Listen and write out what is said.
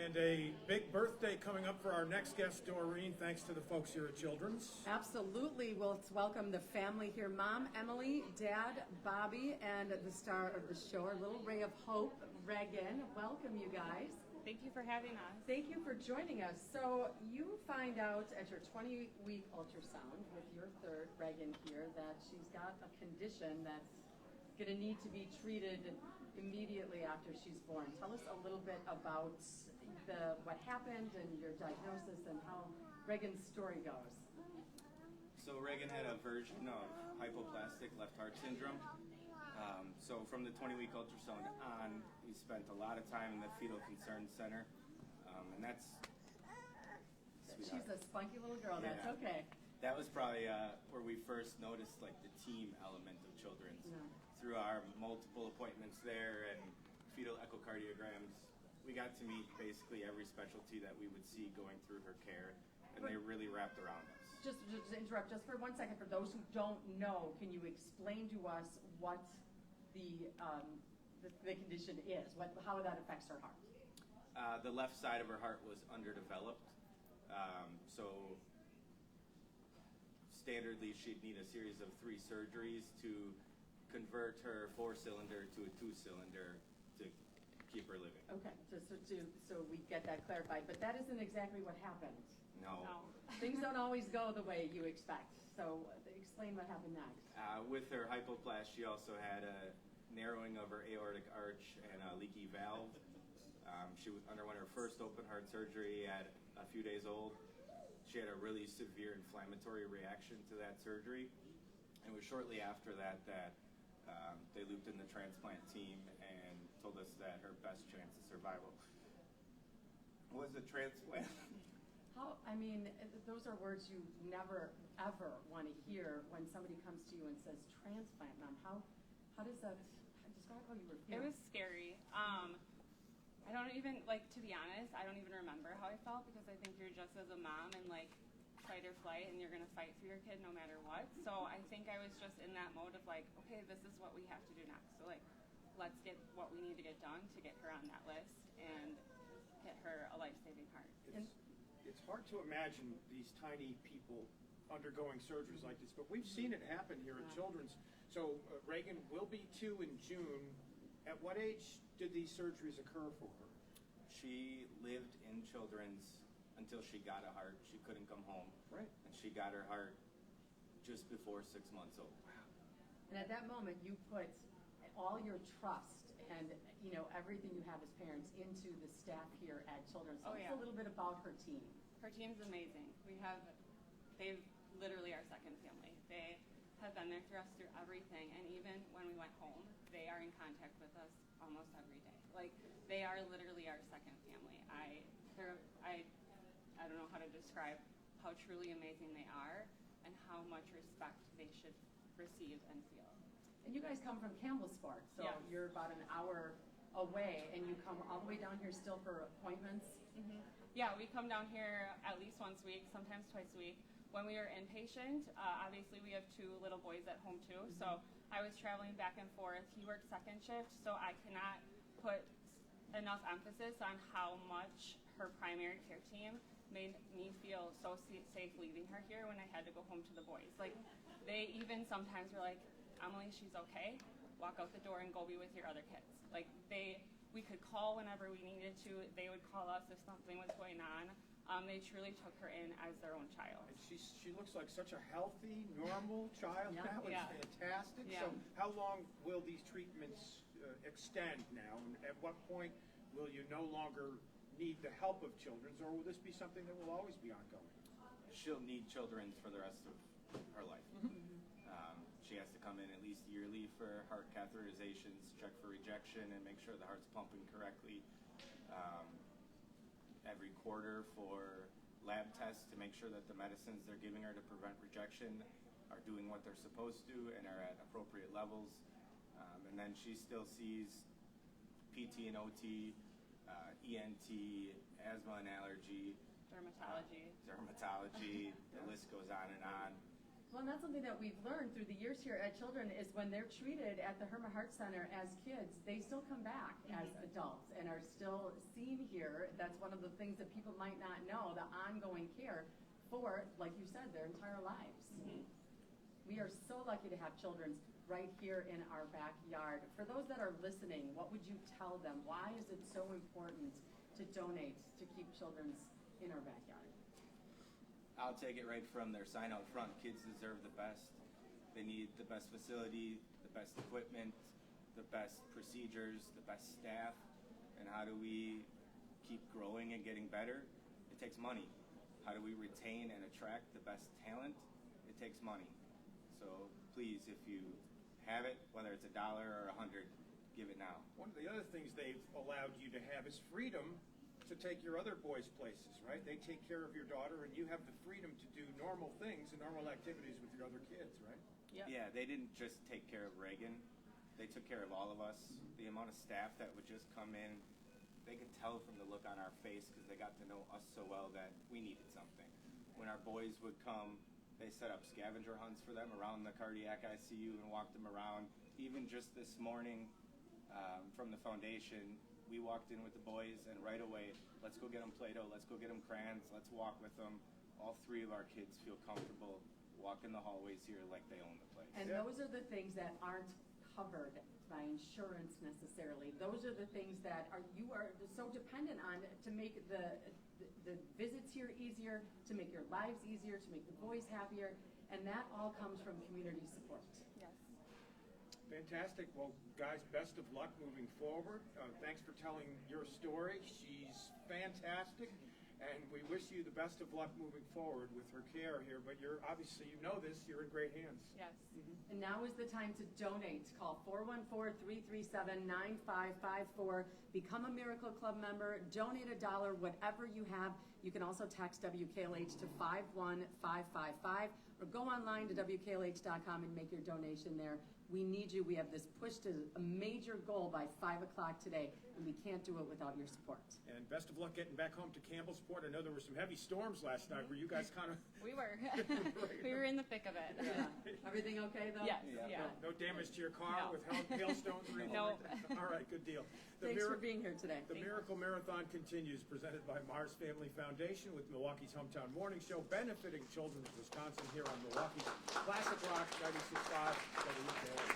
And a big birthday coming up for our next guest, Doreen, thanks to the folks here at Children's. Absolutely. Well, let's welcome the family here. Mom, Emily, Dad, Bobby, and the star of the show, our little ray of hope, Reagan. Welcome, you guys. Thank you for having us. Thank you for joining us. So you find out at your 20-week ultrasound with your third, Reagan, here, that she's got a condition that's going to need to be treated immediately after she's born. Tell us a little bit about what happened and your diagnosis and how Reagan's story goes. So Reagan had a version of hypoplastic left heart syndrome. So from the 20-week ultrasound on, we spent a lot of time in the fetal concern center, and that's... She's a spunky little girl. Yeah. That's okay. That was probably where we first noticed like the team element of Children's. Yeah. Through our multiple appointments there and fetal echocardiograms, we got to meet basically every specialty that we would see going through her care, and they really wrapped around us. Just to interrupt, just for 1 second, for those who don't know, can you explain to us what the condition is, how that affects her heart? The left side of her heart was underdeveloped, so standardly she'd need a series of 3 surgeries to convert her 4-cylinder to a 2-cylinder to keep her living. Okay, so we get that clarified, but that isn't exactly what happened. No. Things don't always go the way you expect, so explain what happened next. With her hypoplast, she also had a narrowing of her aortic arch and a leaky valve. She underwent her first open heart surgery at a few days old. She had a really severe inflammatory reaction to that surgery. And it was shortly after that they looped in the transplant team and told us that her best chance of survival was a transplant. Those are words you never, ever want to hear when somebody comes to you and says transplant, Mom. How does that, describe how you were feeling? It was scary. I don't even, to be honest, I don't even remember how I felt, because I think you're just as a mom and fight or flight, and you're going to fight for your kid no matter what. So I think I was just in that mode of okay, this is what we have to do next. So let's get what we need to get done to get her on that list and get her a life-saving heart. It's hard to imagine these tiny people undergoing surgeries like this, but we've seen it happen here at Children's. So Reagan will be 2 in June. At what age did these surgeries occur for her? She lived in Children's until she got a heart. She couldn't come home. Right. And she got her heart just before 6 months old. Wow. And at that moment, you put all your trust and everything you have as parents into the staff here at Children's. Tell us a little bit about her team. Her team's amazing. They've literally our second family. They have been there for us through everything, and even when we went home, they are in contact with us almost every day. They are literally our second family. I don't know how to describe how truly amazing they are and how much respect they should receive and feel. And you guys come from Campbellsport, so you're about an hour away, and you come all the way down here still for appointments? Mm-hmm. Yeah, we come down here at least once a week, sometimes twice a week. When we are inpatient, obviously we have 2 little boys at home too, so I was traveling back and forth. He worked second shift, so I cannot put enough emphasis on how much her primary care team made me feel so safe leaving her here when I had to go home to the boys. They even sometimes were like, Emily, she's okay. Walk out the door and go be with your other kids. We could call whenever we needed to. They would call us if something was going on. They truly took her in as their own child. And she looks like such a healthy, normal child now. It's fantastic. Yeah. So how long will these treatments extend now? And at what point will you no longer need the help of Children's, or will this be something that will always be ongoing? She'll need Children's for the rest of her life. She has to come in at least yearly for heart catheterizations, check for rejection, and make sure the heart's pumping correctly. Every quarter for lab tests to make sure that the medicines they're giving her to prevent rejection are doing what they're supposed to and are at appropriate levels. And then she still sees PT and OT, ENT, asthma and allergy, Dermatology. the list goes on and on. Well, and that's something that we've learned through the years here at Children is when they're treated at the Herma Heart Center as kids, they still come back as adults and are still seen here. That's one of the things that people might not know, the ongoing care for, like you said, their entire lives. We are so lucky to have Children's right here in our backyard. For those that are listening, what would you tell them? Why is it so important to donate to keep Children's in our backyard? I'll take it right from their sign out front. Kids deserve the best. They need the best facility, the best equipment, the best procedures, the best staff. And how do we keep growing and getting better? It takes money. How do we retain and attract the best talent? It takes money. So please, if you have it, whether it's $1 or $100, give it now. One of the other things they've allowed you to have is freedom to take your other boys places, right? They take care of your daughter, and you have the freedom to do normal things and normal activities with your other kids, right? Yep. Yeah, they didn't just take care of Reagan. They took care of all of us. The amount of staff that would just come in, they could tell from the look on our face because they got to know us so well that we needed something. When our boys would come, they set up scavenger hunts for them around the cardiac ICU and walked them around. Even just this morning from the foundation, we walked in with the boys and right away, let's go get them Play-Doh, let's go get them crayons, let's walk with them. All 3 of our kids feel comfortable walking the hallways here like they own the place. And those are the things that aren't covered by insurance necessarily. Those are the things that you are so dependent on to make the visits here easier, to make your lives easier, to make the boys happier, and that all comes from community support. Yes. Fantastic. Well, guys, best of luck moving forward. Thanks for telling your story. She's fantastic, and we wish you the best of luck moving forward with her care here. But you're obviously, you know this, you're in great hands. Yes. And now is the time to donate. Call 414-337-9554. Become a Miracle Club member. Donate $1, whatever you have. You can also text WKLH to 51555 or go online to WKLH.com and make your donation there. We need you. We have this push to a major goal by 5 o'clock today, and we can't do it without your support. And best of luck getting back home to Campbellsport. I know there were some heavy storms last night. Were you guys kind of... We were. We were in the thick of it. Yeah. Everything okay, though? Yes. Yeah. Yeah. No damage to your car No. with hailstones or anything No. like that? All right, good deal. Thanks for being here today. The Miracle Marathon continues, presented by Mars Family Foundation with Milwaukee's Hometown Morning Show, benefiting children of Wisconsin here on Milwaukee's Classic Rock 96.5 WKLH.